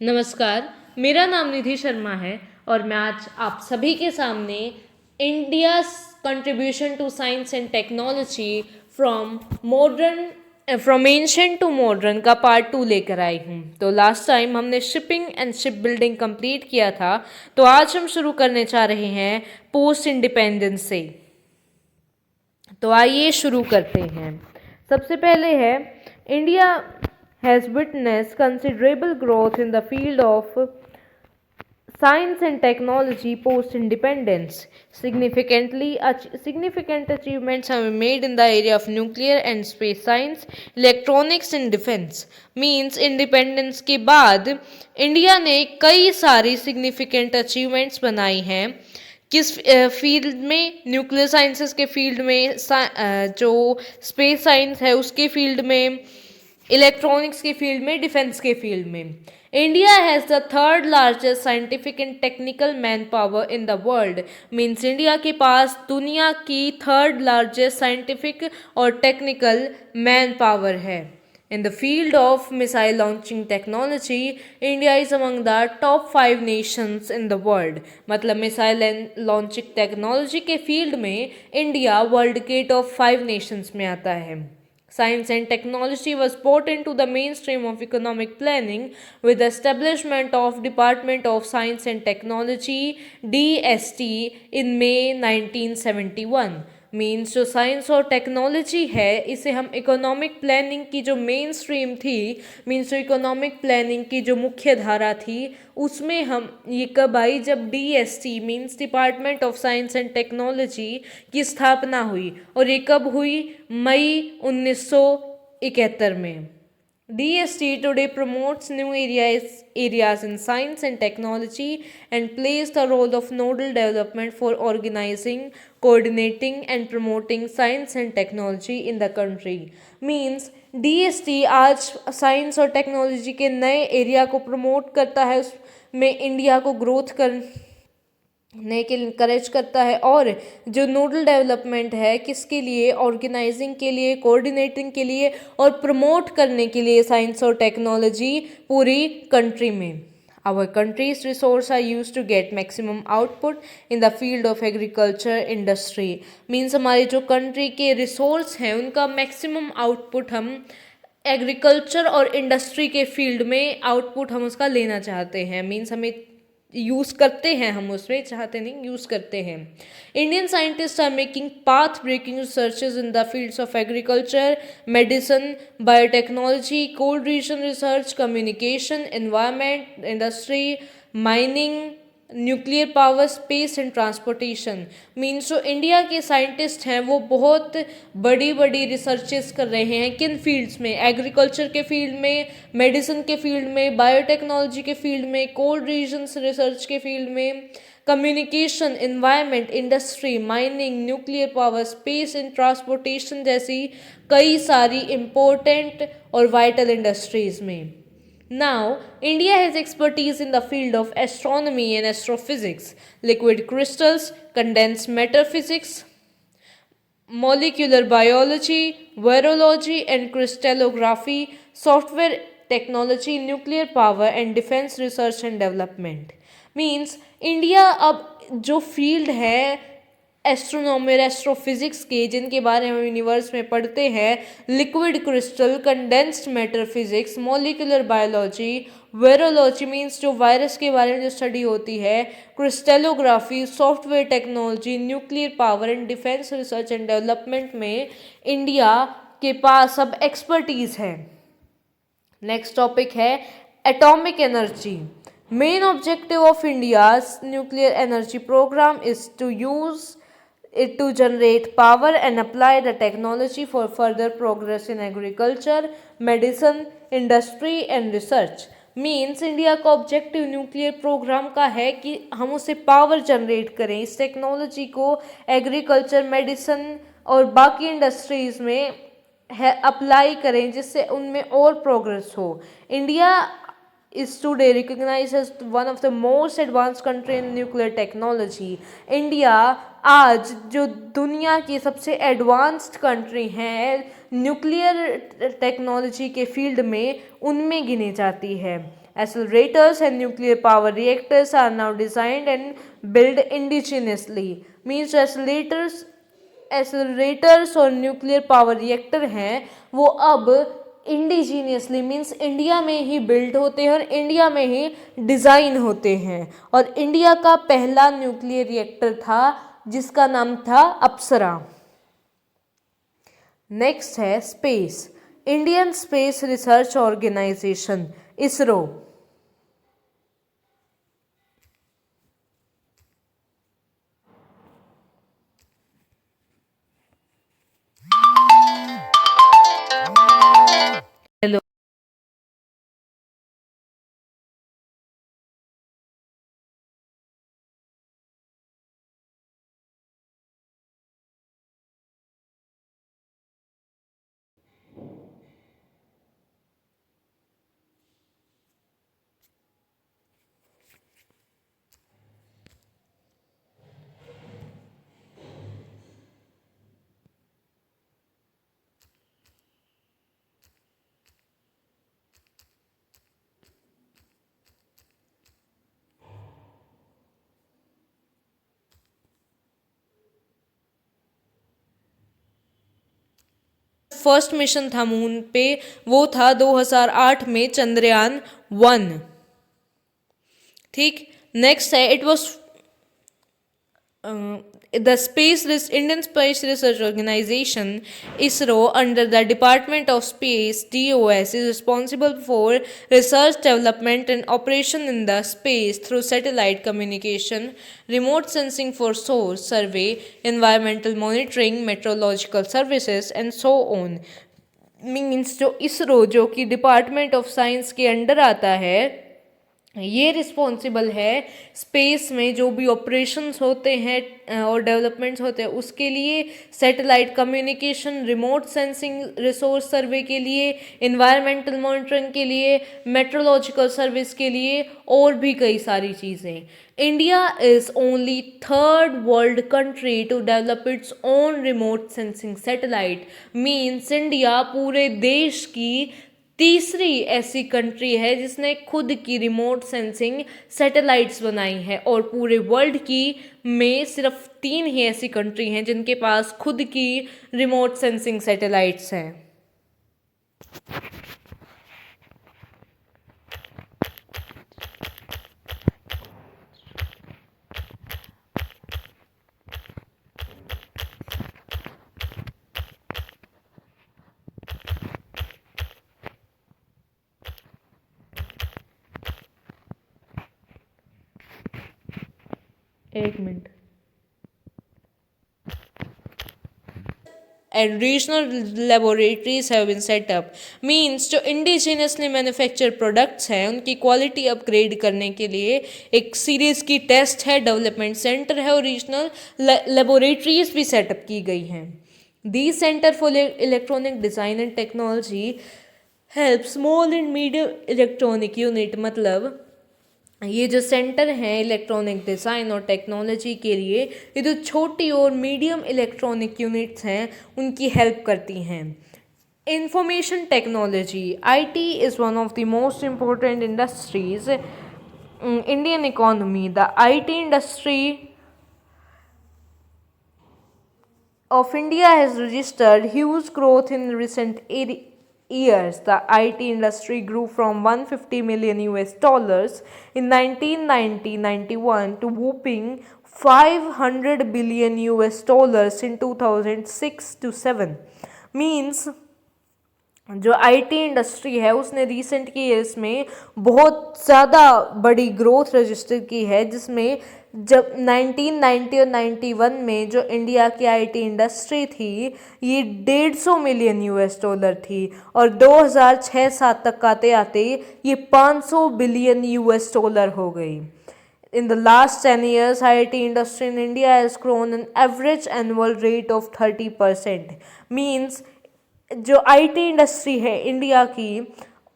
नमस्कार, मेरा नाम निधि शर्मा है और मैं आज आप सभी के सामने India's contribution to science and technology from ancient to modern का पार्ट 2 लेकर आई हूँ। तो लास्ट टाइम हमने shipping and ship building complete किया था, तो आज हम शुरू करने जा रहे हैं पोस्ट इंडिपेंडेंस से। तो आइए शुरू करते हैं। सबसे पहले है India has witnessed considerable growth in the field of science and technology post-independence. Significant achievements have been made in the area of nuclear and space science, electronics and defense. Means independence के बाद India ने कई सारी significant achievements बनाई हैं। किस field में? Nuclear sciences के फील्ड में, जो स्पेस साइंस है उसके फील्ड में, इलेक्ट्रॉनिक्स के फील्ड में, डिफेंस के फील्ड में। India has the third largest scientific and technical man power in the world. Means India के पास दुनिया की थर्ड लार्जेस्ट साइंटिफिक और टेक्निकल मैन पावर है। In the field of missile launching technology, India is among the top 5 nations in the world. मतलब missile launching technology के field में India world के top 5 Nations में आता है। Science and technology was brought into the mainstream of economic planning with the establishment of Department of Science and Technology DST in May 1971। Means जो science और technology है इसे हम इकोनॉमिक प्लानिंग की जो मेन स्ट्रीम थी, मीन्स जो economic planning की जो मुख्य धारा थी उसमें हम ये कब आई? जब DST means department of science and technology की स्थापना हुई। और ये कब हुई? मई 1971 में। DST today promotes new areas in science and technology and plays the role of nodal development for organizing, coordinating and promoting science and technology in the country. Means DST आज science और टेक्नोलॉजी के नए area को promote करता है, उसमें India को growth करने के लिए इंकरेज करता है। और जो नोडल डेवलपमेंट है किसके लिए? ऑर्गेनाइजिंग के लिए, कोऑर्डिनेटिंग के लिए और प्रमोट करने के लिए साइंस और टेक्नोलॉजी पूरी कंट्री में। Our country's resources are used to get maximum output in the field of agriculture industry. Means हमारे जो कंट्री के रिसोर्स हैं उनका मैक्सिमम आउटपुट हम एग्रीकल्चर और इंडस्ट्री के फील्ड में आउटपुट हम उसका लेना चाहते हैं। मीन्स हमें यूज़ करते हैं, हम उसमें चाहते नहीं, यूज़ करते हैं। Indian scientist are making path breaking researches in the fields of agriculture, medicine, biotechnology, cold region research, communication, environment, industry, mining, nuclear power, space and transportation. Means जो इंडिया के साइंटिस्ट हैं वो बहुत बड़ी बड़ी रिसर्चेस कर रहे हैं। किन फील्ड्स में? एग्रीकल्चर के फील्ड में, मेडिसिन के फील्ड में, बायोटेक्नोलॉजी के फील्ड में, कोल्ड रीजन्स रिसर्च के फील्ड में, communication, environment, industry, mining, nuclear power, space and transportation जैसी कई सारी इम्पोर्टेंट और वाइटल इंडस्ट्रीज में। Now, India has expertise in the field of astronomy and astrophysics, liquid crystals, condensed matter physics, molecular biology, virology and crystallography, software technology, nuclear power and defense research and development. Means India अब जो field है astronomy और astrophysics के, जिनके बारे में हम universe में पढ़ते हैं, liquid crystal, condensed matter physics, molecular biology, virology means जो वायरस के बारे में जो स्टडी होती है, crystallography, software technology, nuclear power and defence research and development में इंडिया के पास अब एक्सपर्टीज है। नेक्स्ट टॉपिक है atomic energy. Main objective of India's nuclear energy programme is to use it to generate power and apply the technology for further progress in agriculture, medicine, industry and research. Means India का objective nuclear programme का है कि हम उसे power generate करें, इस technology को agriculture, medicine और बाकी इंडस्ट्रीज़ में अप्लाई करें जिससे उनमें और प्रोग्रेस हो। India is today recognized as one of the most advanced country in nuclear technology. India आज जो दुनिया की सबसे एडवांस्ड कंट्री है न्यूक्लियर टेक्नोलॉजी के फील्ड में, उनमें गिनी जाती है। Accelerators and nuclear power reactors are now designed and built indigenously. Means एक्सलरेटर्स और न्यूक्लियर पावर रिएक्टर हैं वो अब इंडिजीनियसली मीन्स इंडिया में ही बिल्ड होते हैं और इंडिया में ही डिज़ाइन होते हैं। और इंडिया का पहला न्यूक्लियर रिएक्टर था जिसका नाम था अप्सरा। नेक्स्ट है space. Indian space research organisation ISRO. Hello. First mission था मून पे वो था 2008 में चंद्रयान 1। ठीक। नेक्स्ट है it was the Indian Space Research Organization ISRO under the Department of Space DOS is responsible for research, development and operation in the space through satellite communication, remote sensing for source survey, environmental monitoring, meteorological services and so on. Means जो इसरो जो कि department of science के under आता है ये responsible है space में जो भी ऑपरेशंस होते हैं और डेवलपमेंट्स होते हैं उसके लिए, satellite communication, remote sensing, resource survey के लिए, इन्वायरमेंटल मॉनिटरिंग के लिए, मेट्रोलॉजिकल सर्विस के लिए और भी कई सारी चीज़ें। India is only third world country to develop its own remote sensing satellite. Means India पूरे देश की तीसरी ऐसी कंट्री है जिसने खुद की रिमोट सेंसिंग सैटेलाइट्स बनाई है और पूरे वर्ल्ड की में सिर्फ 3 ही ऐसी कंट्री हैं जिनके पास खुद की रिमोट सेंसिंग सैटेलाइट्स हैं। एक minute. And regional laboratories have been set up. Means जो इंडिजीनियसली मैन्युफैक्चर प्रोडक्ट्स हैं उनकी क्वालिटी अपग्रेड करने के लिए एक सीरीज की टेस्ट है, डेवलपमेंट सेंटर है और रीजनल लेबोरेटरीज भी सेटअप की गई हैं। The centre for electronic design and technology help small and medium electronic unit, मतलब ये जो सेंटर है इलेक्ट्रॉनिक डिज़ाइन और टेक्नोलॉजी के लिए ये जो छोटी और मीडियम इलेक्ट्रॉनिक यूनिट्स हैं उनकी हेल्प करती हैं। Information technology IT is one of the most important industries Indian economy. The IT industry of India has registered huge growth in recent years. The IT industry grew from $150 million in 1990-91 to whopping $500 billion in 2006-7. Means जो IT industry है उसने recent के years में बहुत ज़्यादा बड़ी growth register की है, जिसमें जब 1990 और 91 में जो इंडिया की आईटी इंडस्ट्री थी ये $150 मिलियन थी और 2006-7 तक आते आते ये $500 बिलियन हो गई। In the last 10 years, IT industry in India has grown an average annual rate of 30%. Means जो आईटी इंडस्ट्री है इंडिया की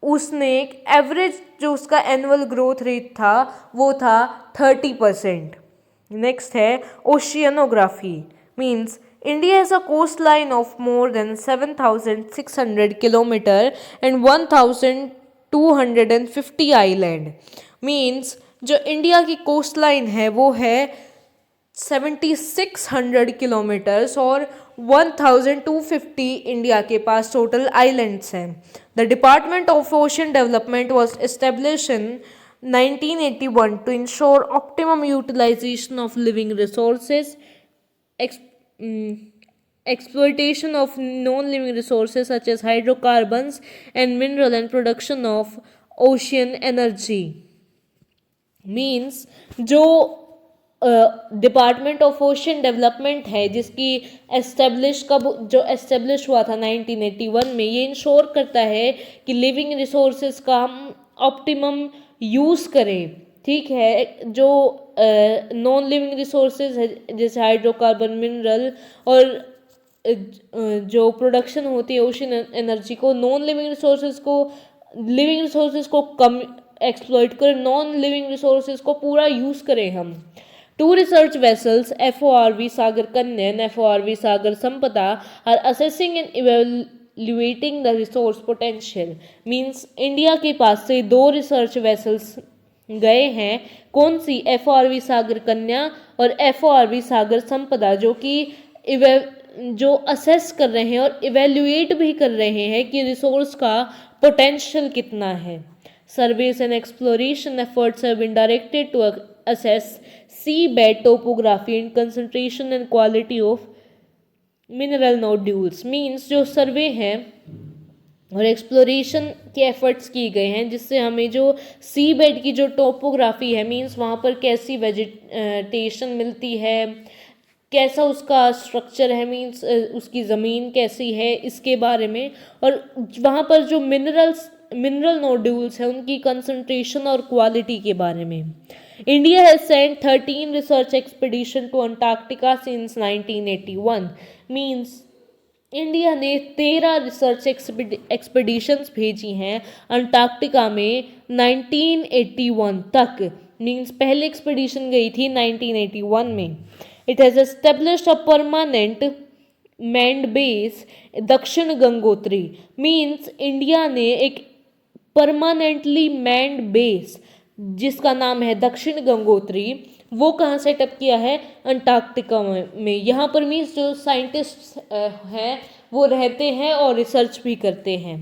उसने एक एवरेज जो उसका एनुअल ग्रोथ रेट था वो था 30%। नेक्स्ट है oceanography. Means India has a coastline of more than 7,600 kilometer and 1,200 250 island. Means जो इंडिया की कोस्ट लाइन है वो है 7600 किलोमीटर्स और 1250 इंडिया के पास टोटल आइलैंड्स हैं। The department of ocean development was establish in 1981 to ensure optimum utilization of living resources, exploitation of non-living resources such as hydrocarbons and mineral, and production of ocean energy। Means जो department of ocean development है जिसकी जो establish हुआ था 1981 में, ये ensure करता है कि लिविंग रिसोर्सेज का हम ऑप्टिमम यूज़ करें। ठीक है, जो नॉन लिविंग रिसोर्सेज है जैसे हाइड्रोकार्बन, मिनरल और जो प्रोडक्शन होती है ओशन एनर्जी को, नॉन लिविंग रिसोर्सेज को, लिविंग रिसोर्सेज को कम एक्सप्लॉइट करें, नॉन लिविंग रिसोर्सेज को पूरा यूज़ करें हम। Two research vessels FORV Sagar Kanya and FORV Sagar Sampada are assessing and evaluating the resource potential. Means India के पास से 2 रिसर्च वेसल्स गए हैं, कौन सी? FORV सागर कन्या और FORV सागर संपदा, जो असेस कर रहे हैं और इवेल्युएट भी कर रहे हैं कि रिसोर्स का पोटेंशियल कितना है। Surveys and exploration efforts have been directed to assess seabed topography and concentration and quality of mineral nodules। Means जो सर्वे हैं और एक्सप्लोरेशन के एफर्ट्स किए गए हैं जिससे हमें जो सी बेड की जो टोपोग्राफी है, मीन्स वहाँ पर कैसी वेजिटेशन मिलती है, कैसा उसका स्ट्रक्चर है, मीन्स उसकी ज़मीन कैसी है, इसके बारे में, और वहाँ पर जो मिनरल नोड्यूल्स हैं उनकी कंसंट्रेशन और क्वालिटी के बारे में। India has sent 13 research expedition to Antarctica since 1981। Means India ने 13 रिसर्च एक्सपीडिशंस भेजी हैं अंटार्कटिका में 1981 तक। मीन्स पहले एक्सपीडिशन गई थी 1981 में। It has established a permanent manned base Dakshin Gangotri. Means India ने एक परमानेंटली मैंड बेस जिसका नाम है दक्षिण गंगोत्री, वो कहाँ सेटअप किया है? अंटार्कटिका में। यहाँ पर मीन्स जो साइंटिस्ट हैं वो रहते हैं और रिसर्च भी करते हैं।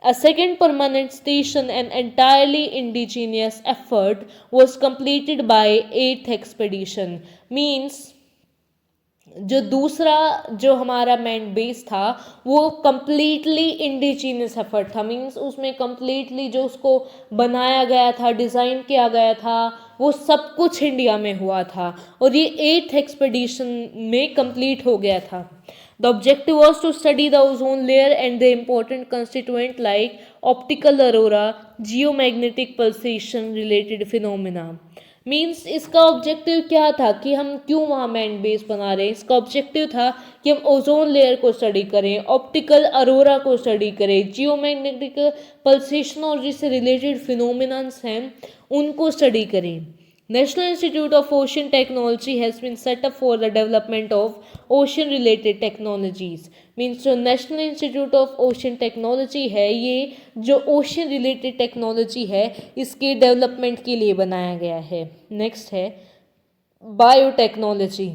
A second permanent station, an entirely indigenous effort, was completed by 8th expedition। Means जो दूसरा जो हमारा मैंड बेस था वो कम्प्लीटली इंडिजीनियस एफर्ट था। मीन्स उसमें कम्प्लीटली जो उसको बनाया गया था, डिज़ाइन किया गया था, वो सब कुछ इंडिया में हुआ था और ये 8th एक्सपीडिशन में कंप्लीट हो गया था। The objective was to study the ozone layer and the important constituent like optical aurora, geomagnetic pulsation related phenomena। Means इसका ऑब्जेक्टिव क्या था कि हम क्यों वहाँ मैंड बेस बना रहे हैं? इसका ऑब्जेक्टिव था कि हम ओजोन लेयर को स्टडी करें, ऑप्टिकल अरोरा को स्टडी करें, जियोमैग्नेटिक पल्सेशन और जिससे रिलेटेड फिनोमिनन्स हैं उनको स्टडी करें। National Institute of Ocean Technology has been set up for the development of ocean related technologies। Means जो national institute of ocean technology है ये जो ओशन रिलेटेड टेक्नोलॉजी है इसके डेवलपमेंट के लिए बनाया गया है। नेक्स्ट है biotechnology.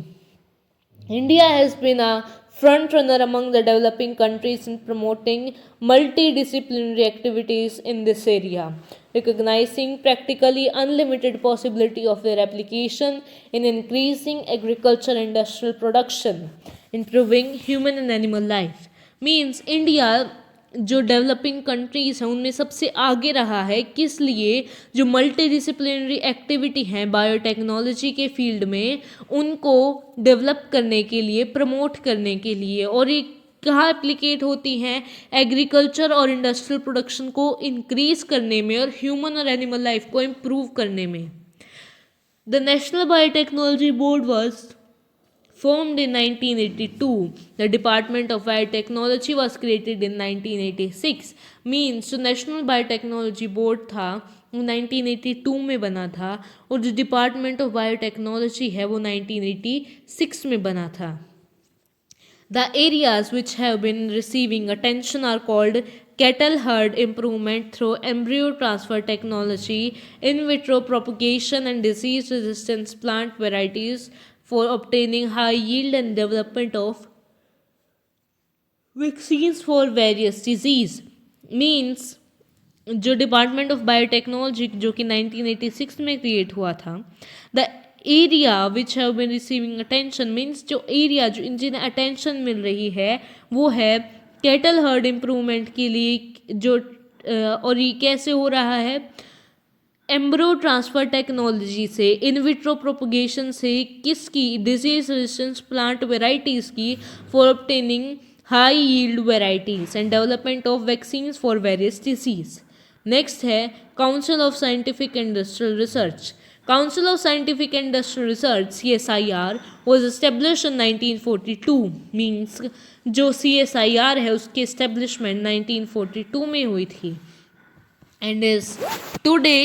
India has been a front runner among the developing countries in promoting multidisciplinary activities in this area, recognizing practically unlimited possibility of their application in increasing agriculture and industrial production, improving human and animal life। Means India जो developing countries हैं उनमें सबसे आगे रहा है, किस लिए? जो मल्टी डिसिप्लिनरी एक्टिविटी हैं बायोटेक्नोलॉजी के फील्ड में उनको डेवलप करने के लिए, प्रमोट करने के लिए, और ये कहाँ एप्लीकेट होती हैं? एग्रीकल्चर और इंडस्ट्रियल प्रोडक्शन को इंक्रीज करने में और ह्यूमन और एनिमल लाइफ को इम्प्रूव करने में। The national biotechnology board was formed in 1982। The Department of Biotechnology was created in 1986। Means जो नेशनल बायोटेक्नोलॉजी बोर्ड था वो 1982 में बना था और जो डिपार्टमेंट ऑफ बायोटेक्नोलॉजी है वो 1986 में बना था। The areas which have been receiving attention are called cattle herd improvement through embryo transfer technology, in vitro propagation and disease resistance plant varieties for obtaining high yield and development of vaccines for various disease. Means जो department of biotechnology जो कि 1986 में create हुआ था, the area which have been receiving attention, means जो area जो जिन्हें attention मिल रही है वो है कैटल हर्ड इम्प्रूवमेंट के लिए जो और ये कैसे हो रहा है, एम्ब्रो ट्रांसफ़र टेक्नोलॉजी से, इन विट्रो प्रोपोगेशन से, किसकी, डिजीज रेजिस्टेंस प्लांट वेराइटीज़ की, for obtaining high yield varieties and development of vaccines for various disease. Next है council of scientific industrial research. Council of Scientific and Industrial Research CSIR was established in 1942. Means जो CSIR है उसकी establishment 1942 में हुई थी and is today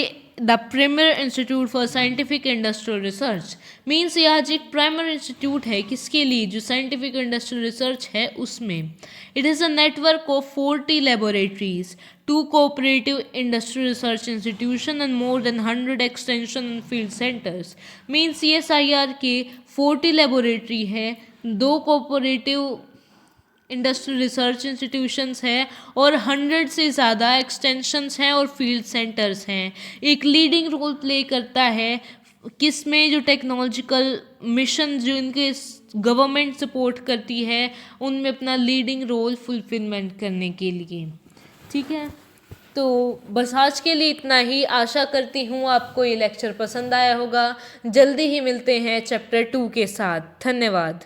the premier institute for scientific industrial research. Means ये आज एक प्राइमरी इंस्टीट्यूट है किसके लिए, जो साइंटिफिक इंडस्ट्रियल रिसर्च है उसमें. It is a network of 40 laboratories, 2 cooperative industrial research institution and more than 100 extension and field centers. Means CSIR के 40 लेबोरेटरी है, 2 कोऑपरेटिव इंडस्ट्रियल रिसर्च इंस्टीट्यूशंस हैं और 100 से ज़्यादा एक्सटेंशंस हैं और फील्ड सेंटर्स हैं. एक लीडिंग रोल प्ले करता है किस में, जो टेक्नोलॉजिकल मिशन जो इनके गवर्नमेंट सपोर्ट करती है उनमें अपना लीडिंग रोल फुलफिलमेंट करने के लिए. ठीक है, तो बस आज के लिए इतना ही. आशा करती हूँ आपको ये लेक्चर पसंद आया होगा. जल्दी ही मिलते हैं चैप्टर 2 के साथ. धन्यवाद.